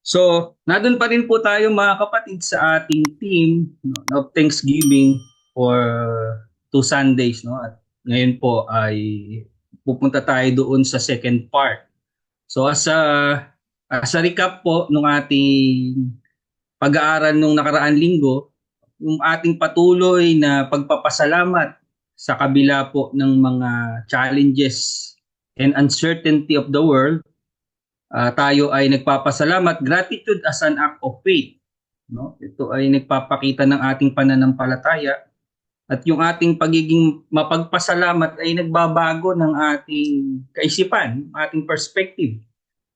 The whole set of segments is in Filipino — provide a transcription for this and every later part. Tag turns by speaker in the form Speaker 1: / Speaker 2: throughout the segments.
Speaker 1: So, nandun pa rin po tayo mga kapatid sa ating team no, of Thanksgiving for 2 Sundays. No? At ngayon po ay pupunta tayo doon sa second part. So as a recap po nung ating pag-aaral nung nakaraang linggo, yung ating patuloy na pagpapasalamat sa kabila po ng mga challenges and uncertainty of the world, tayo ay nagpapasalamat, gratitude as an act of faith. No? Ito ay nagpapakita ng ating pananampalataya at yung ating pagiging mapagpasalamat ay nagbabago ng ating kaisipan, ating perspective.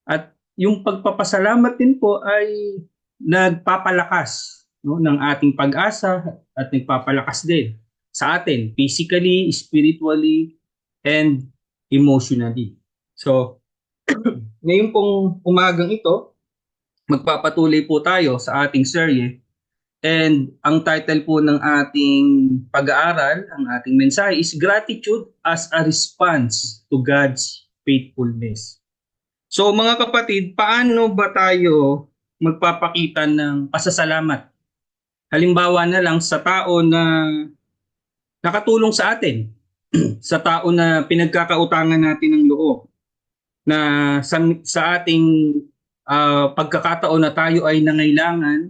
Speaker 1: At yung pagpapasalamat din po ay nagpapalakas no, ng ating pag-asa at nagpapalakas din sa atin physically, spiritually, and emotionally. So, ngayon pong umagang ito, magpapatuloy po tayo sa ating serye. And ang title po ng ating pag-aaral, ang ating mensahe is Gratitude as a Response to God's Faithfulness. So mga kapatid, paano ba tayo magpapakita ng pasasalamat? Halimbawa na lang sa tao na nakatulong sa atin, sa tao na pinagkakautangan natin ng loob, na sa ating pagkakataon na tayo ay nangailangan,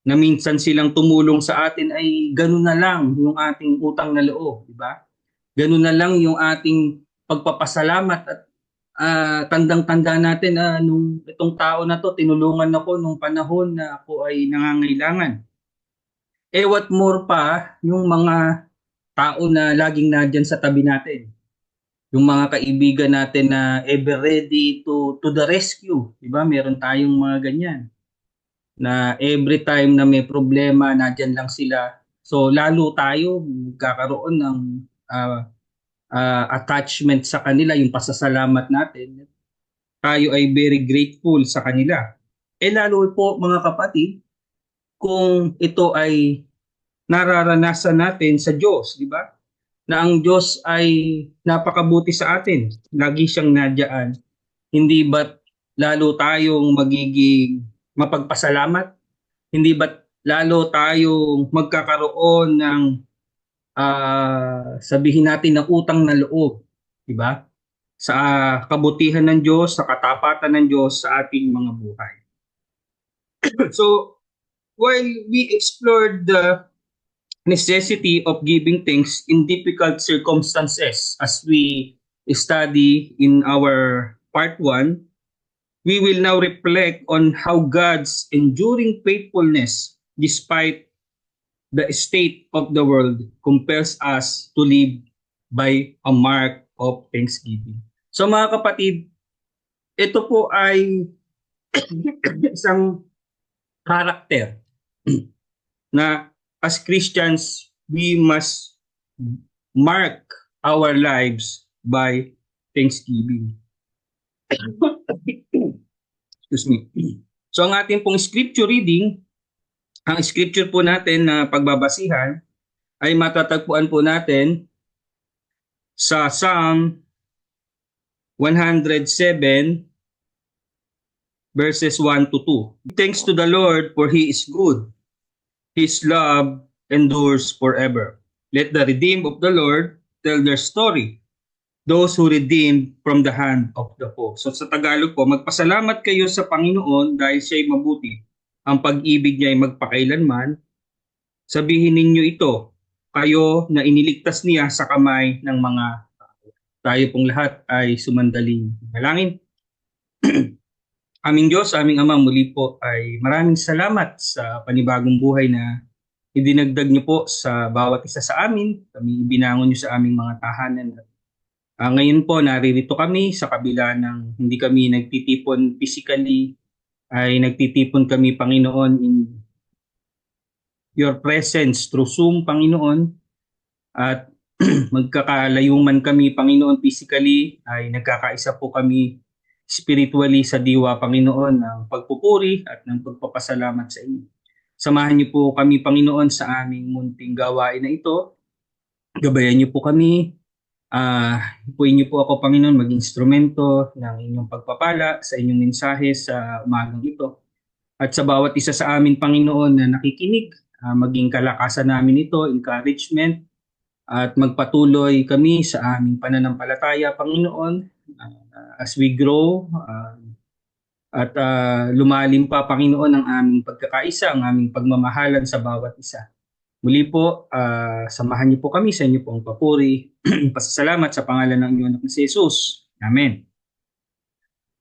Speaker 1: na minsan silang tumulong sa atin ay ganun na lang yung ating utang na loob, di ba? Ganun na lang yung ating pagpapasalamat at tandang-tanda natin nung itong tao na to tinulungan ako nung panahon na ako ay nangangailangan. What more pa yung mga tao na laging nandyan sa tabi natin. Yung mga kaibigan natin na ever ready to the rescue, 'di ba? Meron tayong mga ganyan na every time na may problema, nandyan lang sila. So lalo tayo magkakaroon ng attachment sa kanila, yung pasasalamat natin. Tayo ay very grateful sa kanila. Lalo po mga kapatid, kung ito ay nararanasan natin sa Diyos, di ba? Na ang Diyos ay napakabuti sa atin. Lagi siyang nadiyaan. Hindi ba't lalo tayong magiging mapagpasalamat? Hindi ba't lalo tayong magkakaroon ng sabihin natin ng utang na loob, di ba? Sa kabutihan ng Diyos, sa katapatan ng Diyos sa ating mga buhay. So, while we explored the necessity of giving thanks in difficult circumstances as we study in our part 1, we will now reflect on how God's enduring faithfulness despite the state of the world compels us to live by a mark of thanksgiving. So mga kapatid, ito po ay isang character na as Christians, we must mark our lives by thanksgiving. Excuse me. So ang ating pong scripture reading, ang scripture po natin na pagbabasihan ay matatagpuan po natin sa Psalm 107 verses 1 to 2. Thanks to the Lord for He is good. His love endures forever. Let the redeemed of the Lord tell their story. Those who redeemed from the hand of the foe. So sa Tagalog po, magpasalamat kayo sa Panginoon dahil siya'y mabuti. Ang pag-ibig niya ay magpakailanman. Sabihin ninyo ito, kayo na iniligtas niya sa kamay ng mga tao. Tayo pong lahat ay sumandaling manalangin. Aming Diyos, aming Ama, muli po ay maraming salamat sa panibagong buhay na idinagdag niyo po sa bawat isa sa amin. Kami ibinangon niyo sa aming mga tahanan. Ngayon po, naririto kami sa kabila ng hindi kami nagtitipon physically, ay nagtitipon kami, Panginoon, in your presence through Zoom, Panginoon. At magkakalayuman kami, Panginoon, physically, ay nagkakaisa po kami spiritually sa diwa, Panginoon, ng pagpupuri at ng pagpapasalamat sa inyo. Samahan niyo po kami, Panginoon, sa aming munting gawain na ito. Gabayan niyo po kami. Ipuin niyo po ako, Panginoon, maging instrumento ng inyong pagpapala sa inyong mensahe sa umagang ito. at sa bawat isa sa amin, Panginoon, na nakikinig, maging kalakasan namin ito, encouragement, at magpatuloy kami sa aming pananampalataya, Panginoon, as we grow, at lumalim pa, Panginoon, ang aming pagkakaisa, ang aming pagmamahalan sa bawat isa. Muli po, samahan niyo po kami sa inyo pong papuri. Pasasalamat sa pangalan ng inyong anak na si Jesus. Amen.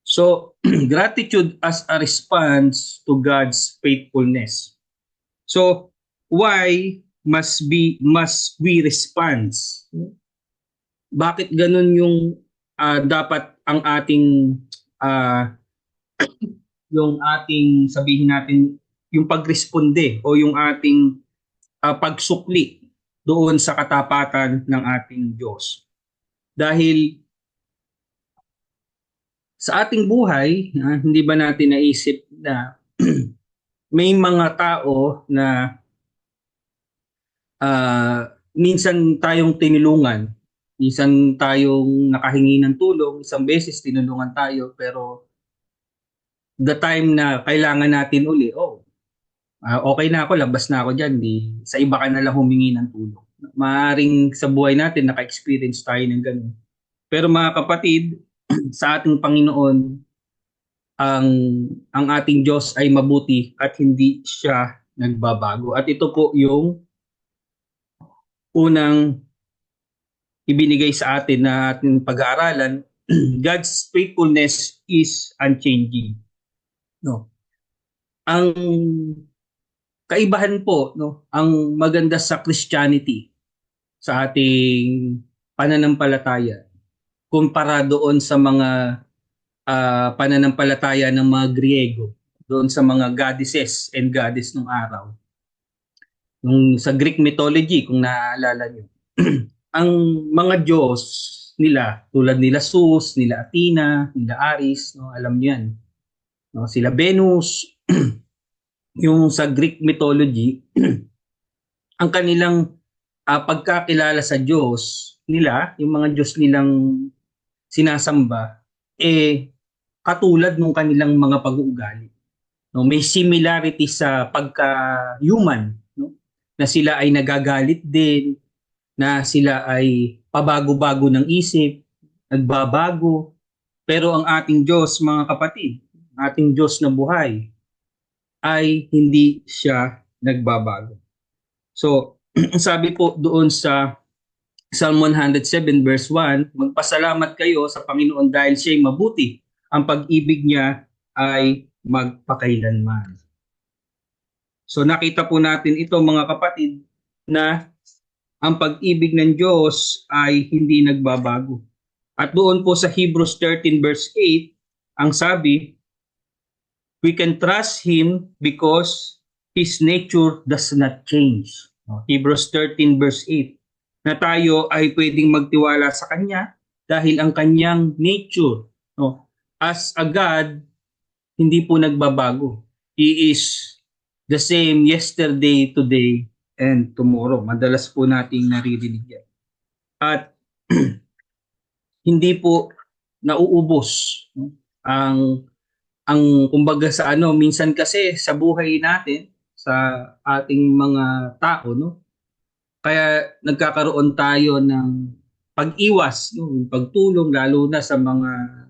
Speaker 1: So, gratitude as a response to God's faithfulness. So, why must we respond? Bakit ganun yung dapat ang ating yung ating sabihin natin yung pagresponde o yung ating pagsukli doon sa katapatan ng ating Diyos. Dahil sa ating buhay, hindi ba natin naisip na may mga tao na minsan tayong tinulungan, minsan tayong nakahingi ng tulong, isang beses tinulungan tayo, pero the time na kailangan natin uli, okay na ako, labas na ako dyan, sa iba ka na lang humingi ng tulong. Maaring sa buhay natin, naka-experience tayo ng ganun. Pero mga kapatid, sa ating Panginoon, ang ating Diyos ay mabuti at hindi siya nagbabago. At ito po yung unang ibinigay sa atin na ating pag-aaralan. God's faithfulness is unchanging. No. Ang kaibahan po, no, ang maganda sa Christianity, sa ating pananampalataya, kumpara doon sa mga pananampalataya ng mga Griego, doon sa mga goddesses and goddess nung araw. Nung sa Greek mythology, kung naaalala nyo, ang mga Diyos nila, tulad nila Zeus, nila Athena, nila Ares, no, alam niyo yan. No, sila Venus, yung sa Greek mythology, ang kanilang pagkakilala sa Diyos nila, yung mga Diyos nilang sinasamba, katulad ng kanilang mga pag-uugali. No, may similarity sa pagka-human, no? Na sila ay nagagalit din, na sila ay pabago-bago ng isip, nagbabago. Pero ang ating Diyos, mga kapatid, ating Diyos na buhay, ay hindi siya nagbabago. So, sabi po doon sa Psalm 107 verse 1, magpasalamat kayo sa Panginoon dahil siya'y mabuti. Ang pag-ibig niya ay magpakailanman. So nakita po natin ito, mga kapatid, na ang pag-ibig ng Diyos ay hindi nagbabago. At doon po sa Hebrews 13 verse 8, ang sabi, we can trust Him because His nature does not change. Hebrews 13 verse 8, na tayo ay pwedeng magtiwala sa Kanya dahil ang Kanyang nature, no, as a God, hindi po nagbabago. He is the same yesterday, today, and tomorrow. Madalas po nating naririnig yan. At hindi po nauubos, no? Ang kumbaga sa minsan kasi sa buhay natin, sa ating mga tao, no? Kaya nagkakaroon tayo ng pag-iwas, no? Pagtulong, lalo na sa mga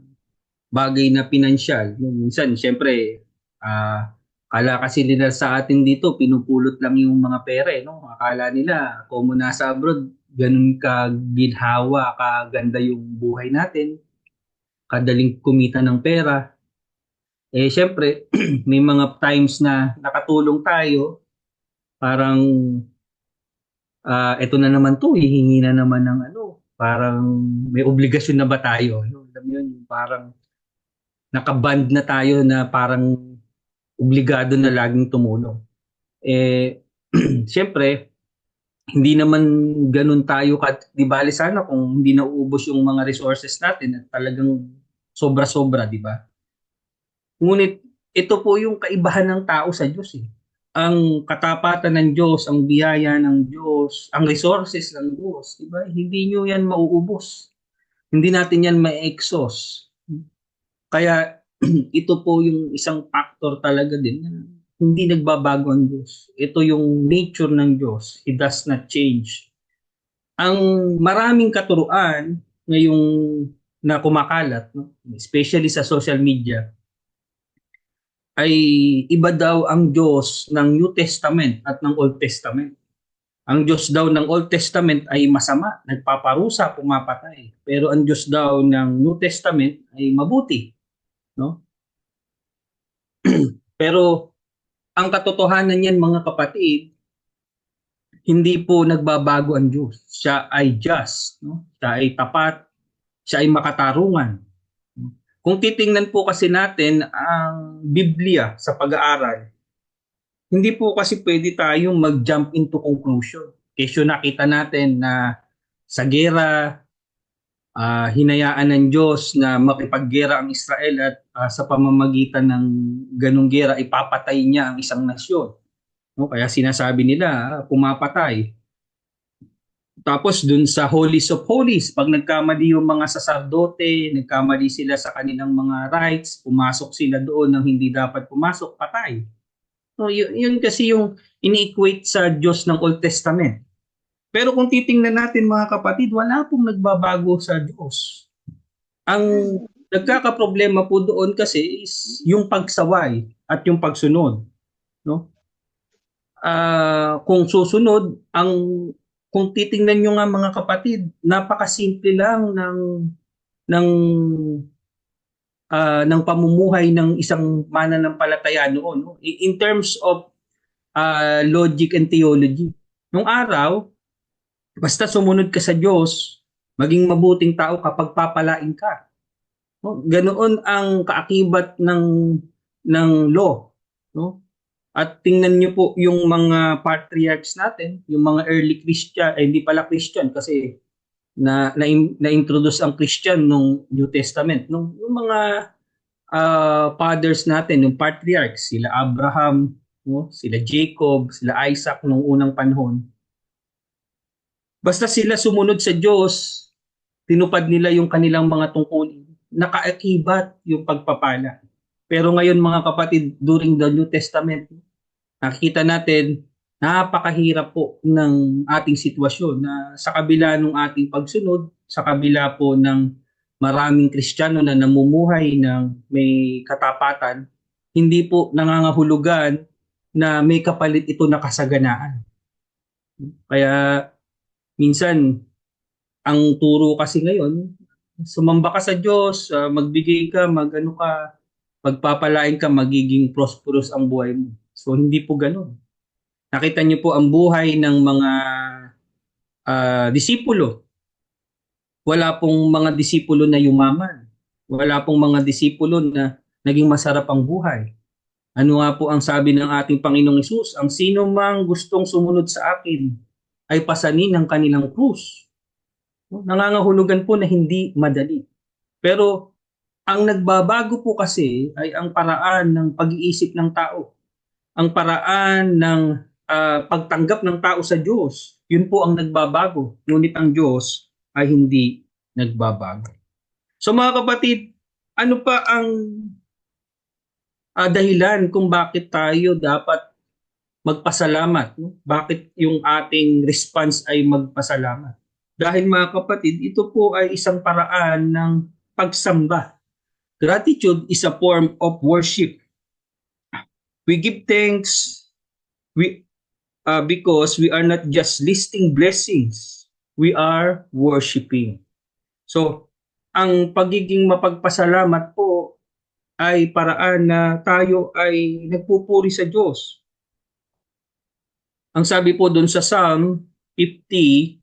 Speaker 1: bagay na pinansyal. No? Minsan, syempre, akala kasi nila sa atin dito, pinupulot lang yung mga pera. No? Akala nila, kung nasa abroad, ganun kaginhawa, kaganda yung buhay natin, kadaling kumita ng pera. Syempre, may mga times na nakatulong tayo, parang eto na naman to, hihingi na naman ng parang may obligasyon na ba tayo? No? Alam yun, parang nakaband na tayo na parang obligado na laging tumulong. Siyempre, hindi naman ganun tayo, di bali sana kung hindi nauubos yung mga resources natin at talagang sobra-sobra, di ba? Ngunit ito po yung kaibahan ng tao sa Diyos. Ang katapatan ng Diyos, ang biyaya ng Diyos, ang resources ng Diyos, di ba? Hindi nyo yan mauubos. Hindi natin yan ma-exhaust. Kaya ito po yung isang factor talaga din na hindi nagbabago ang Diyos. Ito yung nature ng Diyos. He does not change. Ang maraming katuruan ngayong na kumakalat, no? Especially sa social media, ay iba daw ang Diyos ng New Testament at ng Old Testament. Ang Diyos daw ng Old Testament ay masama, nagpaparusa, pumapatay. Pero ang Diyos daw ng New Testament ay mabuti, no? Pero ang katotohanan niyan, mga kapatid, hindi po nagbabago ang Diyos. Siya ay just, no? Siya ay tapat, siya ay makatarungan. Kung titingnan po kasi natin ang Biblia sa pag-aaral, hindi po kasi pwede tayong mag-jump into conclusion. Kesyo nakita natin na sa gera, hinayaan ng Diyos na makipaggera ang Israel at sa pamamagitan ng ganung gera ipapatay niya ang isang nasyon. No? Kaya sinasabi nila, pumapatay. Tapos dun sa Holies of Holies, pag nagkamali yung mga saserdote, nagkamali sila sa kanilang mga rights, pumasok sila doon ng hindi dapat pumasok, patay. So yun kasi yung ini-equate sa Diyos ng Old Testament. Pero kung titingnan natin, mga kapatid, wala pong nagbabago sa Diyos. Ang nagkakaproblema po doon kasi is yung pagsaway at yung pagsunod, no? Kung susunod, kung titingnan nyo nga, mga kapatid, napakasimple lang ng ng pamumuhay ng isang mananampalataya noon, no? In terms of logic and theology. Nung araw, basta sumunod ka sa Diyos, maging mabuting tao kapag papalain ka. No? Ganoon ang kaakibat ng law, no? At tingnan niyo po yung mga patriarchs natin, yung mga early Christian, hindi pala Christian kasi na-introduce ang Christian nung New Testament. Nung yung mga fathers natin, yung patriarchs, sila Abraham, no? Sila Jacob, sila Isaac nung unang panahon. Basta sila sumunod sa Diyos, tinupad nila yung kanilang mga tungkulin, nakaakibat yung pagpapala. Pero ngayon, mga kapatid, during the New Testament, nakikita natin, napakahirap po ng ating sitwasyon na sa kabila ng ating pagsunod, sa kabila po ng maraming Kristiyano na namumuhay ng may katapatan, hindi po nangangahulugan na may kapalit ito na kasaganaan. Kaya minsan, ang turo kasi ngayon, sumamba ka sa Diyos, magbigay ka, magano ka, pagpapalain ka, magiging prosperous ang buhay mo. So hindi po ganoon. Nakita niyo po ang buhay ng mga disipulo. Wala pong mga disipulo na yumaman. Wala pong mga disipulo na naging masarap ang buhay. Ano nga po ang sabi ng ating Panginoong Hesus? Ang sino mang gustong sumunod sa akin ay pasanin ang kanilang krus. Nangangahulugan po na hindi madali. Pero ang nagbabago po kasi ay ang paraan ng pag-iisip ng tao. Ang paraan ng pagtanggap ng tao sa Diyos. Yun po ang nagbabago. Ngunit ang Diyos ay hindi nagbabago. So mga kapatid, ano pa ang dahilan kung bakit tayo dapat magpasalamat? No? Bakit yung ating response ay magpasalamat? Dahil mga kapatid, ito po ay isang paraan ng pagsamba. Gratitude is a form of worship. We give thanks because we are not just listing blessings, we are worshiping. So, ang pagiging mapagpasalamat po ay paraan na tayo ay nagpupuri sa Diyos. Ang sabi po doon sa Psalm 50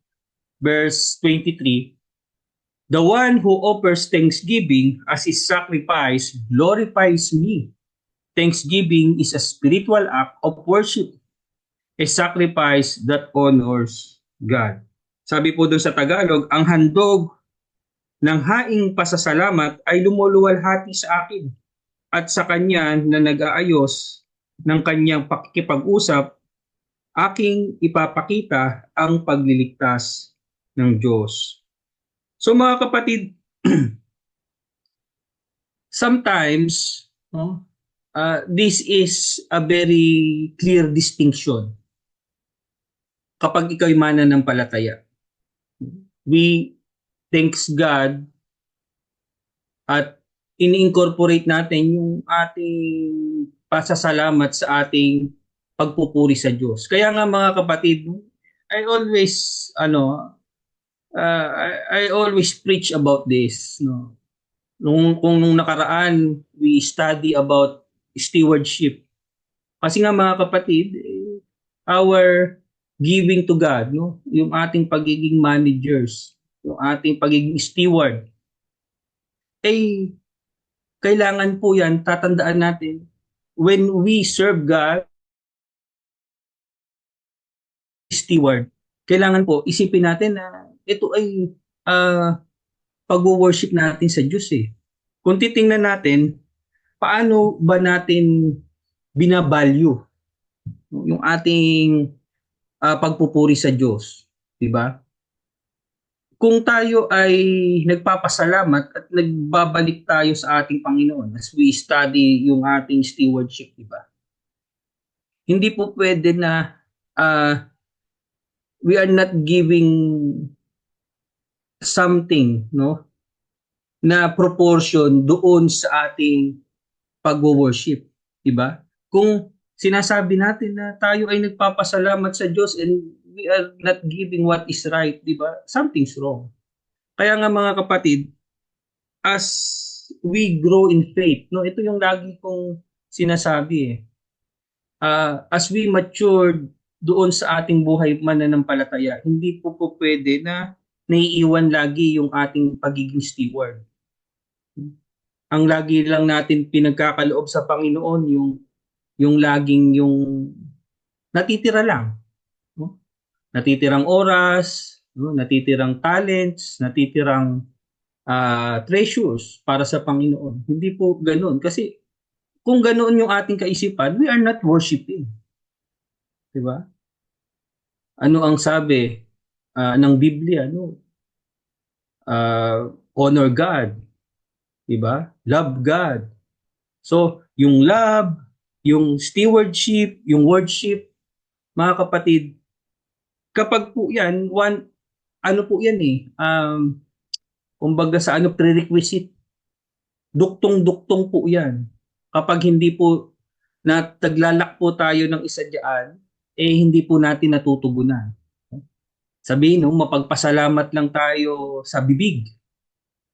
Speaker 1: verse 23, the one who offers thanksgiving as his sacrifice glorifies me. Thanksgiving is a spiritual act of worship, a sacrifice that honors God. Sabi po doon sa Tagalog, ang handog ng haing pasasalamat ay lumuluwalhati sa akin at sa kanya na nag-aayos ng kanyang pakikipag-usap, aking ipapakita ang pagliligtas ng Diyos. So mga kapatid, sometimes, no, this is a very clear distinction kapag ikaw'y mananampalataya. We thanks God at ini-incorporate natin yung ating pasasalamat sa ating pagpupuri sa Diyos. Kaya nga mga kapatid, I always I always preach about this, no. Nung nakaraan we study about stewardship. Kasi nga mga kapatid, our giving to God, no, yung ating pagiging managers, yung ating pagiging steward, eh kailangan po yan, tatandaan natin, when we serve God, steward, kailangan po isipin natin na ito ay pag-worship natin sa Diyos eh. Kung titingnan natin, paano ba natin binavalue yung ating pagpupuri sa Diyos, di ba? Kung tayo ay nagpapasalamat at nagbabalik tayo sa ating Panginoon as we study yung ating stewardship, di ba? Hindi po pwede na we are not giving something, no, na proportion doon sa ating pag-worship, di ba? Kung sinasabi natin na tayo ay nagpapasalamat sa Diyos and we are not giving what is right, di ba? Something's wrong. Kaya nga mga kapatid, as we grow in faith, no, ito yung lagi kong sinasabi eh. As we mature doon sa ating buhay mananampalataya, hindi po pwede na naiiwan lagi yung ating pagiging steward. Ang lagi lang natin pinagkakaloob sa Panginoon yung laging yung natitira lang, no? Natitirang oras, no? Natitirang talents, natitirang treasures para sa Panginoon. Hindi po ganoon kasi kung ganoon yung ating kaisipan, we are not worshiping. 'Di ba? Ano ang sabi ng Biblia, no? Honor God, 'di ba? Love God. So, yung love, yung stewardship, yung worship, mga kapatid, kapag po 'yan, ano po 'yan eh, kumbaga sa prerequisite, duktong-duktong po 'yan. Kapag hindi po taglalak po tayo ng isa diyan, hindi po natin natutugunan. Sabihin no, mapagpasalamat lang tayo sa bibig.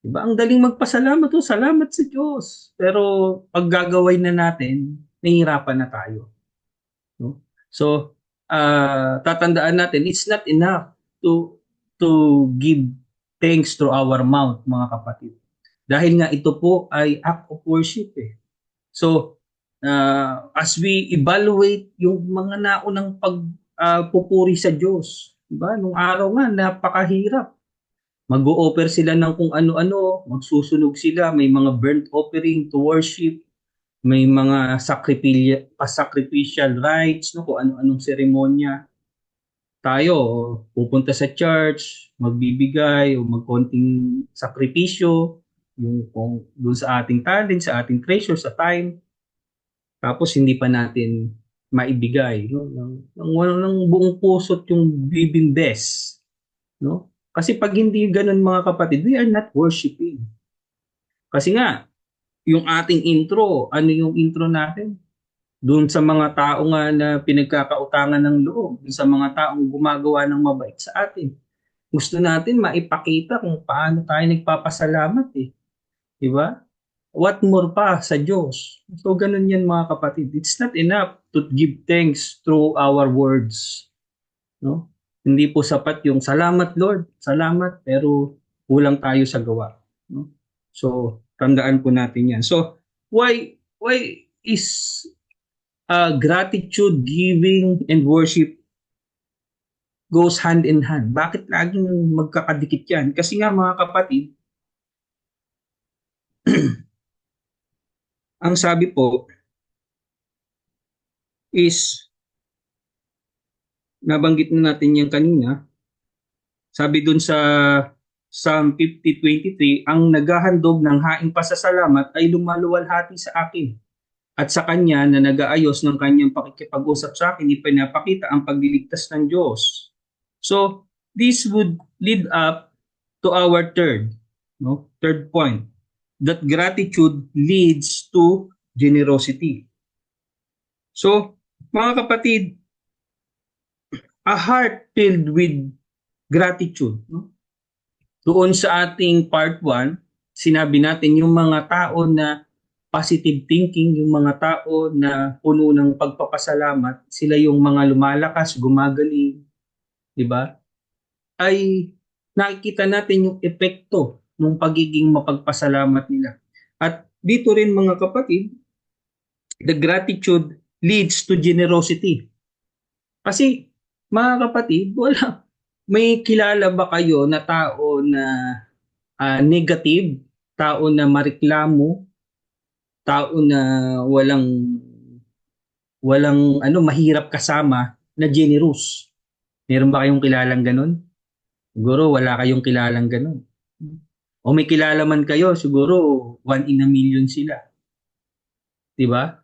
Speaker 1: Diba? Ang daling magpasalamat, salamat sa Diyos. Pero pag gagawin na natin, nahihirapan na tayo. No? So, tatandaan natin, it's not enough to give thanks through our mouth, mga kapatid. Dahil nga ito po ay act of worship eh. So, as we evaluate yung mga naunang pagpupuri sa Diyos, diba? Nung araw nga, napakahirap. Mag-o-offer sila ng kung ano-ano, magsusunog sila, may mga burnt offering to worship, may mga sacrificial rites, no, kung ano-anong seremonya. Tayo, pupunta sa church, magbibigay o magkonting sakripisyo, yung kung doon sa ating talent, sa ating treasure, sa time. Tapos hindi pa natin maibigay, no, ng buong puso't yung giving best, no? Kasi pag hindi ganun mga kapatid, we are not worshiping. Kasi nga, yung ating intro, ano yung intro natin? Doon sa mga tao nga na pinagkakautangan ng loob, doon sa mga taong gumagawa ng mabait sa atin. Gusto natin maipakita kung paano tayo nagpapasalamat eh. Di ba? What more pa sa Diyos? So ganun yan mga kapatid. It's not enough to give thanks through our words. No? Hindi po sapat yung salamat Lord, salamat, pero kulang tayo sa gawa. No? So, tandaan po natin yan. So, why is gratitude, giving, and worship goes hand in hand? Bakit laging magkakadikit yan? Kasi nga mga kapatid, ang sabi po is, nabanggit na natin yan kanina, sabi dun sa Psalm 50:23, ang naghahandog ng haing pasasalamat ay lumaluwalhati sa akin. At sa kanya na nag-aayos ng kanyang pakikipag-usap sa akin, ipinapakita ang pagliligtas ng Diyos. So, this would lead up to our third point, that gratitude leads to generosity. So, mga kapatid, a heart filled with gratitude. Doon sa ating part 1, sinabi natin yung mga tao na positive thinking, yung mga tao na puno ng pagpapasalamat, sila yung mga lumalakas, gumagaling, di ba? Ay nakikita natin yung epekto ng pagiging mapagpasalamat nila. At dito rin mga kapatid, the gratitude leads to generosity. Kasi mga kapatid, may kilala ba kayo na tao na negative, tao na mareklamo, tao na walang mahirap kasama na generous? Meron ba kayong kilalang ganun? Siguro wala kayong kilalang ganun. O may kilala man kayo, siguro 1 in a million sila. 'Di ba?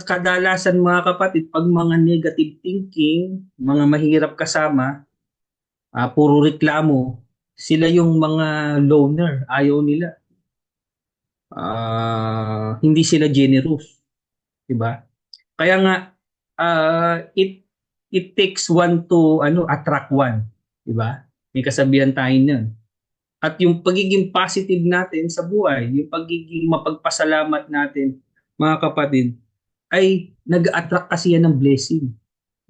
Speaker 1: Kadalasan mga kapatid, pag mga negative thinking, mga mahirap kasama, puro reklamo, sila yung mga loner, ayaw nila. Hindi sila generous, 'di ba? Kaya nga it takes one to attract one, 'di ba? May kasabihan tayo niyan. At yung pagiging positive natin sa buhay, yung pagiging mapagpasalamat natin, mga kapatid, ay nag-attract kasi yan ng blessing,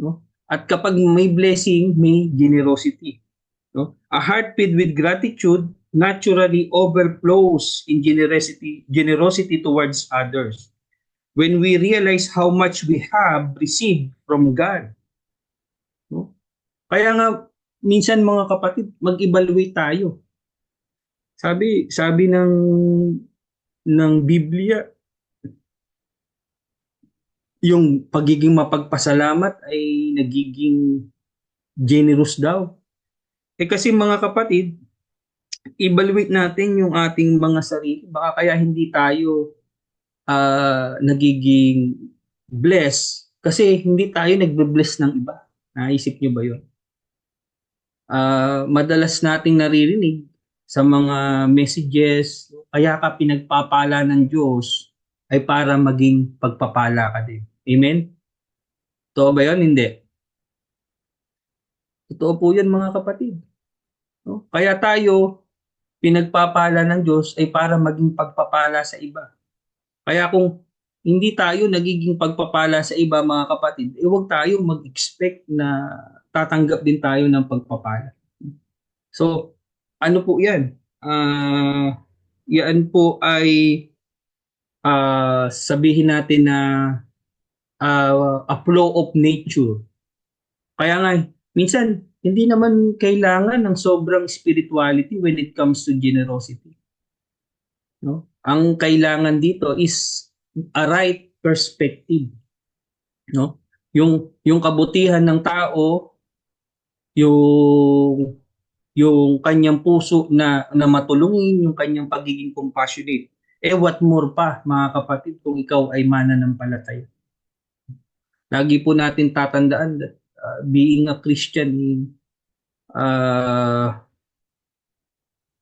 Speaker 1: no? At kapag may blessing, may generosity, no? A heart filled with gratitude naturally overflows in generosity towards others. When we realize how much we have received from God, no? Kaya nga minsan mga kapatid, mag-evaluate tayo. Sabi ng Biblia, yung pagiging mapagpasalamat ay nagiging generous daw. Kasi mga kapatid, evaluate natin yung ating mga sarili. Baka kaya hindi tayo nagiging bless kasi hindi tayo nagbe-bless ng iba. Naisip niyo ba yun? Madalas nating naririnig sa mga messages, kaya ka pinagpapala ng Diyos ay para maging pagpapala ka din. Amen? Totoo ba yun? Hindi. Totoo po yan mga kapatid. No? Kaya tayo pinagpapala ng Diyos ay para maging pagpapala sa iba. Kaya kung hindi tayo nagiging pagpapala sa iba mga kapatid, huwag tayo mag-expect na tatanggap din tayo ng pagpapala. So, ano po yan? Yan po ay sabihin natin na a flow of nature. Kaya nga, minsan, hindi naman kailangan ng sobrang spirituality when it comes to generosity. No? Ang kailangan dito is a right perspective. No? Yung kabutihan ng tao, yung kanyang puso na matulungin, yung kanyang pagiging compassionate. What more pa, mga kapatid, kung ikaw ay mananampalataya. Lagi po natin tatandaan that being a Christian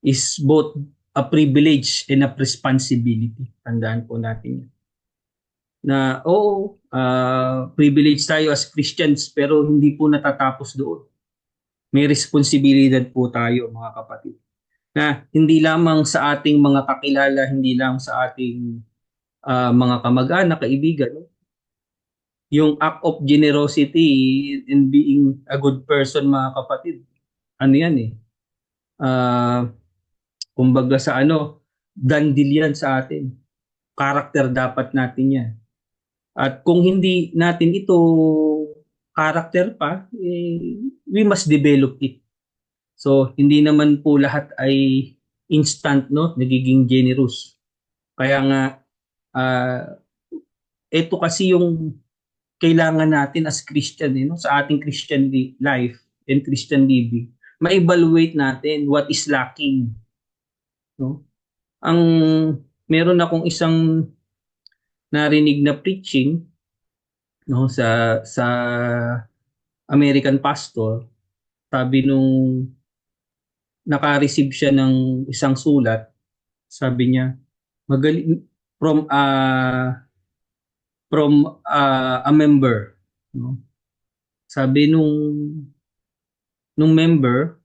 Speaker 1: is both a privilege and a responsibility. Tandaan po natin yan. Na privilege tayo as Christians pero hindi po natatapos doon. May responsibilidad po tayo mga kapatid. Na hindi lamang sa ating mga kakilala, hindi lang sa ating mga kamag-anak, kaibigan. Yung act of generosity in being a good person mga kapatid. Ano yan kumbaga sa dandil yan sa atin. Character dapat natin yan. At kung hindi natin ito character pa, we must develop it. So, hindi naman po lahat ay instant, no? Nagiging generous. Kaya nga, ito kasi yung kailangan natin as Christian, no? Sa ating Christian life and Christian living. ma-evaluate natin what is lacking, no? Ang meron akong isang narinig na preaching, no, sa American pastor. Sabi nung naka-receive siya ng isang sulat, sabi niya, magaling from a member, no? Sabi nung member,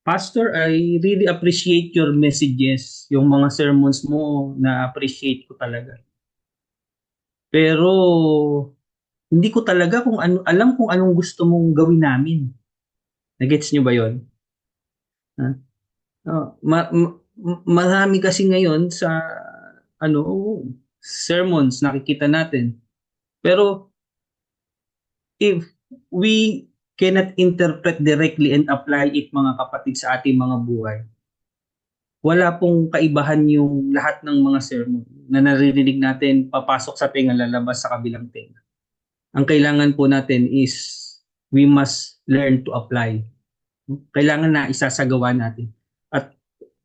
Speaker 1: Pastor, I really appreciate your messages. Yung mga sermons mo, na-appreciate ko talaga. Pero hindi ko talaga alam kung anong gusto mong gawin namin. Nagets niyo ba 'yon? Ha? Marami kasi ngayon sa ano sermons nakikita natin. Pero if we cannot interpret directly and apply it, mga kapatid, sa ating mga buhay, wala pong kaibahan yung lahat ng mga sermon na naririnig natin papasok sa tenga, lalabas sa kabilang tenga. Ang kailangan po natin is we must learn to apply. Kailangan na isasagawa natin. At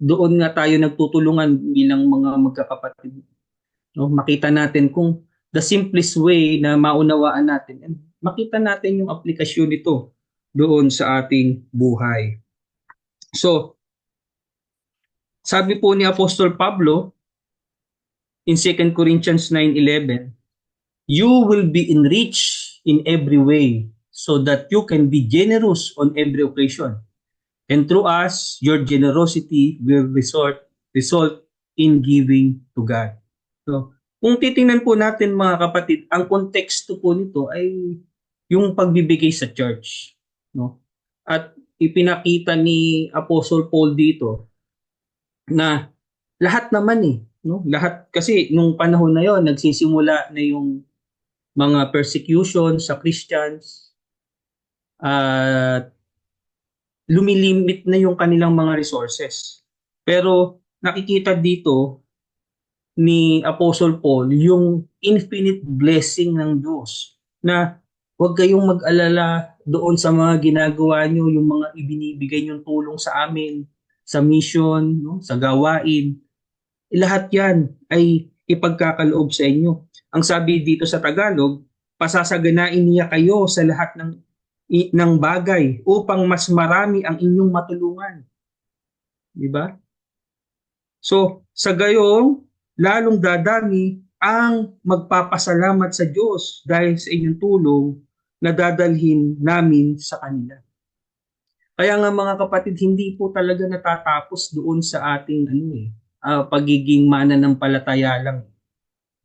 Speaker 1: doon nga tayo nagtutulungan bilang mga magkakapatid. No? Makita natin kung the simplest way na maunawaan natin, and makita natin yung aplikasyon nito doon sa ating buhay. So, sabi po ni Apostol Pablo in 2 Corinthians 9:11, you will be enriched in every way so that you can be generous on every occasion. And through us, your generosity will result in giving to God. So, kung titingnan po natin, mga kapatid, ang konteksto po nito ay yung pagbibigay sa church, no? At ipinakita ni Apostle Paul dito na lahat naman no? Lahat kasi nung panahon na yon nagsisimula na yung mga persecution sa Christians at lumilimit na yung kanilang mga resources. Pero nakikita dito ni Apostle Paul yung infinite blessing ng Diyos na huwag kayong mag-alala doon sa mga ginagawa nyo, yung mga ibinibigay nyong tulong sa amin, sa mission, no? Sa gawain. Lahat yan ay ipagkakaloob sa inyo. Ang sabi dito sa Tagalog, pasasaganain niya kayo sa lahat ng bagay upang mas marami ang inyong matulungan. Di ba? So, sa gayong, lalong dadami ang magpapasalamat sa Diyos dahil sa inyong tulong na dadalhin namin sa kanila. Kaya nga, mga kapatid, hindi po talaga natatapos doon sa ating pagiging mananampalataya lang.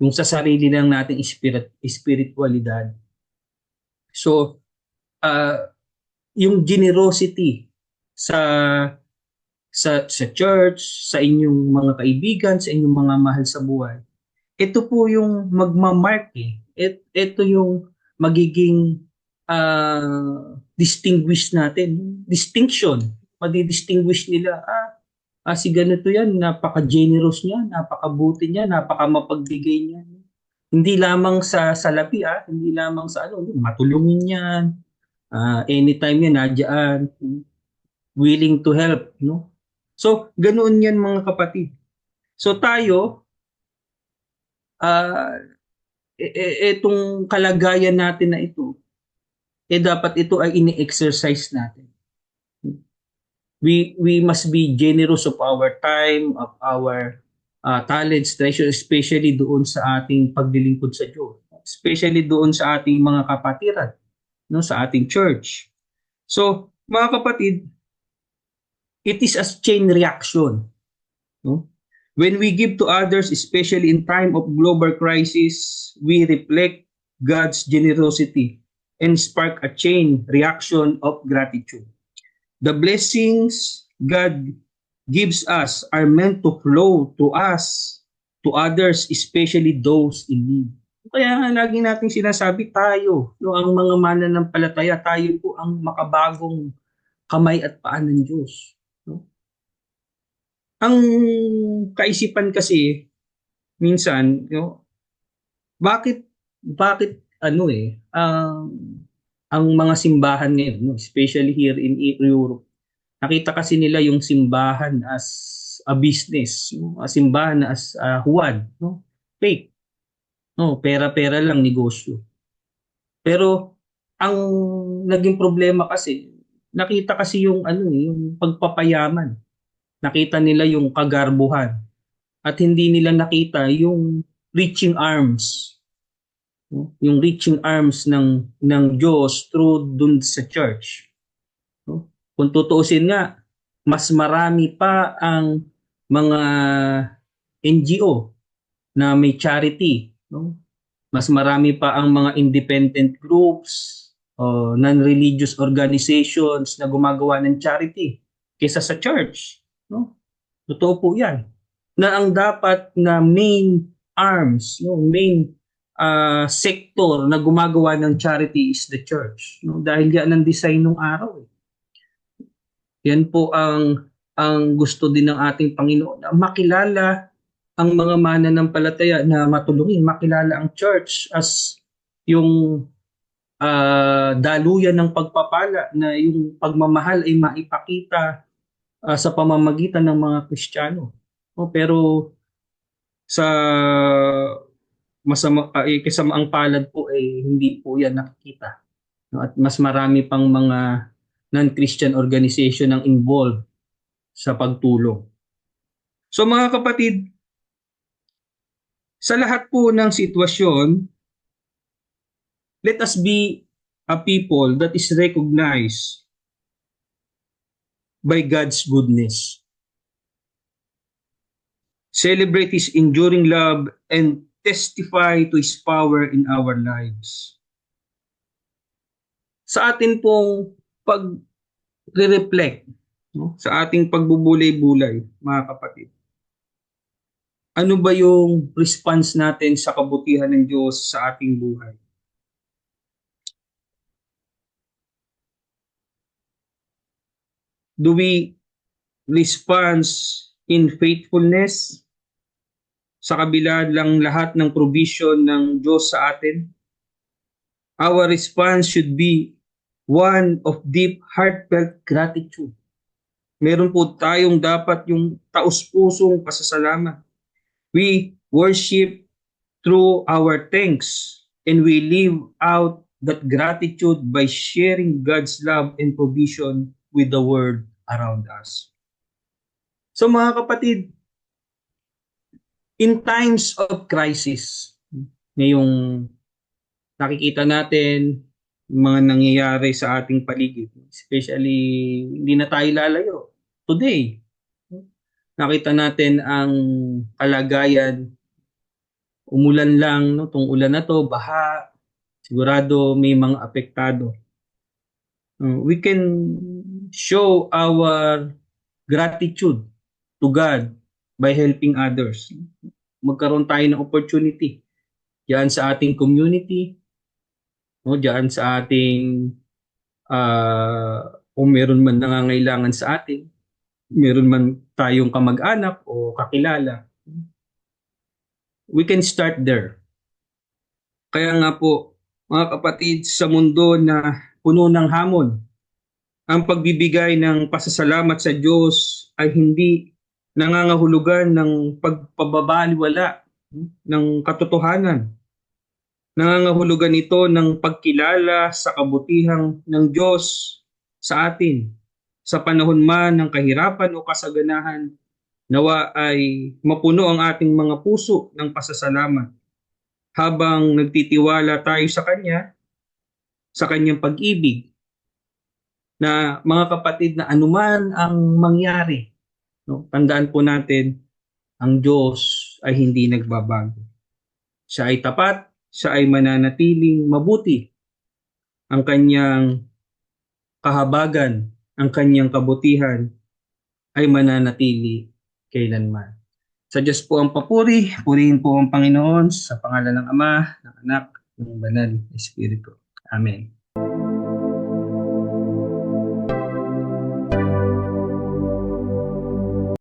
Speaker 1: Yung sa sarili lang nating spiritualidad. So, yung generosity sa church, sa inyong mga kaibigan, sa inyong mga mahal sa buhay, ito po yung magmamark ito yung magiging distinction. Madi-distinguish nila, si ganito yan, napaka-generous niya, napakabuti niya, napaka-mapagbigay niya. Hindi lamang sa salapi, hindi lamang sa matulungin yan, anytime yan, nadyan, willing to help, no? So, ganoon yan, mga kapatid. So, tayo, itong kalagayan natin na ito, dapat ito ay ini-exercise natin. We must be generous of our time, of our talents, treasure, especially doon sa ating paglilingkod sa Diyos, especially doon sa ating mga kapatiran, no, sa ating church. So, mga kapatid, it is a chain reaction, no? When we give to others, especially in time of global crisis, we reflect God's generosity and spark a chain reaction of gratitude. The blessings God gives us are meant to flow to us, to others, especially those in need. Kaya nga lagi natin sinasabi, tayo, no, ang mga mananampalataya, tayo po ang makabagong kamay at paa ng Diyos. No? Ang kaisipan kasi minsan, bakit ang mga simbahan ngayon, no, especially here in Europe, nakita kasi nila yung simbahan as a business, no? Simbahan as huwad, no? Fake, no? Pera-pera lang negosyo. Pero ang naging problema kasi, nakita kasi yung ano, yung pagpapayaman. Nakita nila yung kagarbuhan at hindi nila nakita yung reaching arms, no? Yung reaching arms ng Diyos through dun sa church, no? Kung tutuusin nga, mas marami pa ang mga NGO na may charity, no? Mas marami pa ang mga independent groups o non-religious organizations na gumagawa ng charity kaysa sa church, no? Totoo po 'yan. Na ang dapat na main arms, no, main sector na gumagawa ng charity is the church, no? Dahil yan ang design ng araw. Eh. Yan po ang gusto din ng ating Panginoon na makilala ang mga mananampalataya na matulungin, makilala ang church as yung daluyan ng pagpapala na yung pagmamahal ay maipakita sa pamamagitan ng mga Kristiyano. No, pero sa kasamaang palad po ay hindi po yan nakikita. No? At mas marami pang mga non-Christian organization ang involved sa pagtulong. So mga kapatid, sa lahat po ng sitwasyon, let us be a people that is recognized by God's goodness. Celebrate His enduring love and testify to His power in our lives. Sa atin pong pag-reflect, no, sa ating pagbubulay-bulay, mga kapatid, ano ba yung response natin sa kabutihan ng Diyos sa ating buhay? Do we respond in faithfulness sa kabila lang lahat ng provision ng Diyos sa atin? Our response should be one of deep heartfelt gratitude. Meron po tayong dapat yung taus-pusong pasasalamat. We worship through our thanks and we live out that gratitude by sharing God's love and provision with the world around us. So mga kapatid, in times of crisis, ngayong nakikita natin mga nangyayari sa ating paligid, especially hindi na tayo lalayo. Today, nakita natin ang kalagayan, umulan lang, no? Tong ulan na to, baha, sigurado may mga apektado. We can show our gratitude to God by helping others. Magkaroon tayo ng opportunity diyan sa ating community, no, diyan sa ating kung meron man nangangailangan sa atin, meron man tayong kamag-anak o kakilala, we can start there. Kaya nga po, mga kapatid, sa mundo na puno ng hamon, ang pagbibigay ng pasasalamat sa Diyos ay hindi nangangahulugan ng pagpababaliwala ng katotohanan. Nangangahulugan ito ng pagkilala sa kabutihang ng Diyos sa atin. Sa panahon man ng kahirapan o kasaganahan, nawa ay mapuno ang ating mga puso ng pasasalamat habang nagtitiwala tayo sa Kanya, sa Kanyang pag-ibig, na mga kapatid na anuman ang mangyari, no, tandaan po natin, ang Diyos ay hindi nagbabago. Siya ay tapat, siya ay mananatiling mabuti. Ang Kanyang kahabagan, ang Kanyang kabutihan ay mananatili kailanman. Sa Diyos po ang papuri, purihin po ang Panginoon sa pangalan ng Ama, ng Anak, ng Banal na Espiritu. Amen.